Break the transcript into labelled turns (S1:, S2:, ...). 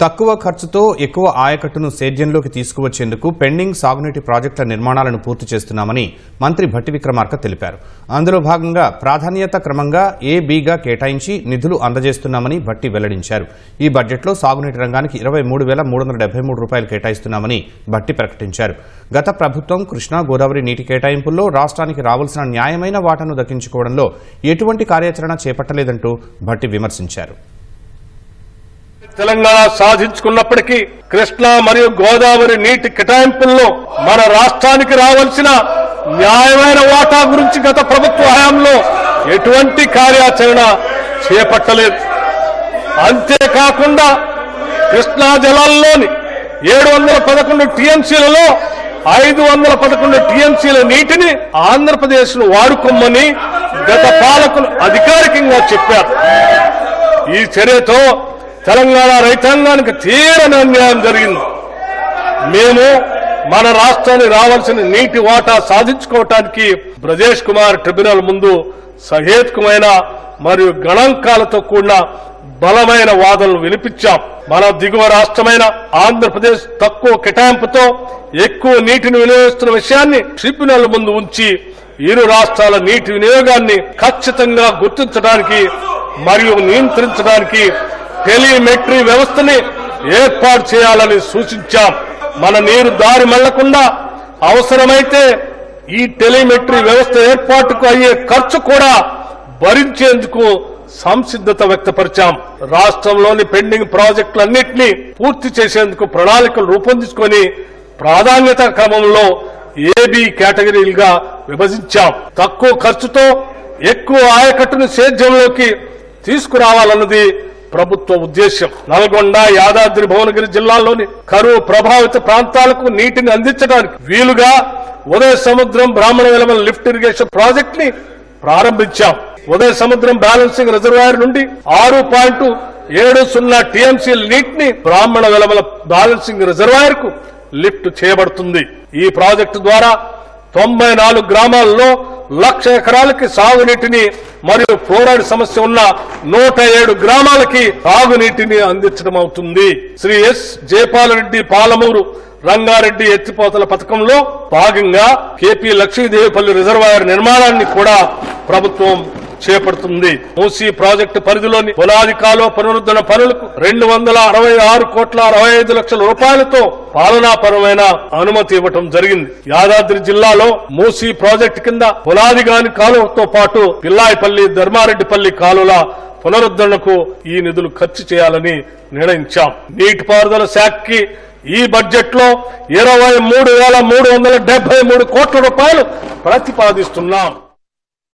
S1: తక్కువ ఖర్చుతో ఎక్కువ ఆయకట్టును సేద్యంలోకి తీసుకువచ్చేందుకు పెండింగ్ సాగునీటి ప్రాజెక్టుల నిర్మాణాలను పూర్తి చేస్తున్నామని మంత్రి భట్టి విక్రమార్క తెలిపారు. అందులో భాగంగా ప్రాధాన్యత క్రమంగా A-Bగా కేటాయించి నిధులు అందజేస్తున్నామని భట్టి వెల్లడించారు. ఈ బడ్జెట్లో సాగునీటి రంగానికి 23,373 రూపాయలు కేటాయిస్తున్నామని భట్టి ప్రకటించారు. గత ప్రభుత్వం కృష్ణా గోదావరి నీటి కేటాయింపుల్లో రాష్ట్రానికి రావాల్సిన న్యాయమైన వాటాను దక్కించుకోవడంలో ఎటువంటి కార్యాచరణ చేపట్టలేదంటూ భట్టి విమర్శించారు.
S2: తెలంగాణ సాధించుకున్నప్పటికీ కృష్ణా మరియు గోదావరి నీటి కేటాయింపుల్లో మన రాష్ట్రానికి రావాల్సిన న్యాయమైన వాటా గురించి గత ప్రభుత్వ హయాంలో ఎటువంటి కార్యాచరణ చేపట్టలేదు. అంతేకాకుండా కృష్ణా జలాల్లోని 711 టీఎంసీలలో 511 టీఎంసీల నీటిని ఆంధ్రప్రదేశ్ ను వాడుకోమని గత పాలకులు అధికారికంగా చెప్పారు. ఈ చర్యతో తెలంగాణ రైతాంగానికి తీరని అన్యాయం జరిగింది. మేము మన రాష్ట్రానికి రావాల్సిన నీటి వాటా సాధించుకోవటానికి బ్రజేష్ కుమార్ ట్రిబ్యునల్ ముందు సహేతుకమైన మరియు గణాంకాలతో కూడిన బలమైన వాదనలు వినిపించాం. మన దిగువ రాష్ట్రమైన ఆంధ్రప్రదేశ్ తక్కువ కేటాయింపుతో ఎక్కువ నీటిని వినియోగిస్తున్న విషయాన్ని ట్రిబ్యునల్ ముందు ఉంచి ఇరు రాష్ట్రాల నీటి వినియోగాన్ని ఖచ్చితంగా గుర్తించడానికి మరియు నియంత్రించడానికి టెలిమెట్రీ వ్యవస్థని ఏర్పాటు చేయాలని సూచించాం. మన నీరు దారి మళ్లకుండా అవసరమైతే ఈ టెలిమెట్రీ వ్యవస్థ ఏర్పాటుకు అయ్యే ఖర్చు కూడా భరించేందుకు సంసిద్ధత వ్యక్తపరిచాం. రాష్ట్రంలోని పెండింగ్ ప్రాజెక్టులన్నింటినీ పూర్తి చేసేందుకు ప్రణాళికలు రూపొందించుకొని ప్రాధాన్యత క్రమంలో A-B కేటగిరీలుగా విభజించాం. తక్కువ ఖర్చుతో ఎక్కువ ఆయకట్టును సేద్యంలోకి తీసుకురావాలన్నది ప్రభుత్వ ఉద్దేశం. నల్గొండ, యాదాద్రి భువనగిరి జిల్లాల్లోని కరువు ప్రభావిత ప్రాంతాలకు నీటిని అందించడానికి వీలుగా ఉదయ సముద్రం బ్రాహ్మణ వెలమల లిఫ్ట్ ఇరిగేషన్ ప్రాజెక్ట్ ని ప్రారంభించాం. ఉదయ సముద్రం బ్యాలెన్సింగ్ రిజర్వాయర్ నుండి 6.70 టీఎంసీల నీటిని బ్రాహ్మణ వెలమల బ్యాలెన్సింగ్ రిజర్వాయర్ కు లిఫ్ట్ చేయబడుతుంది. ఈ ప్రాజెక్టు ద్వారా 94 గ్రామాల్లో 1,00,000 ఎకరాలకి సాగునీటిని మరియు ఫ్లోరైడ్ సమస్య ఉన్న 107 గ్రామాలకి తాగునీటిని అందించడం అవుతుంది. శ్రీ ఎస్ జయపాలరెడ్డి పాలమూరు రంగారెడ్డి ఎత్తిపోతల పథకంలో భాగంగా KP లక్ష్మీదేవిపల్లి రిజర్వాయర్ నిర్మాణాన్ని కూడా ప్రభుత్వం చేపడుతుంది. మూసీ ప్రాజెక్టు పరిధిలోని పునాది కాలువ పునరుద్ధరణ పనులకు 266,65 రూపాయలతో పాలనాపరమైన అనుమతి ఇవ్వటం జరిగింది. యాదాద్రి జిల్లాలో మూసీ ప్రాజెక్టు కింద పునాదిగాని కాలువతో పాటు పిల్లాయిపల్లి, ధర్మారెడ్డిపల్లి కాలువల పునరుద్ధరణకు ఈ నిధులు ఖర్చు చేయాలని నిర్ణయించాం. నీటిపారుదల శాఖకి ఈ బడ్జెట్ లో 23,373 కోట్ల రూపాయలు ప్రతిపాదిస్తున్నాం.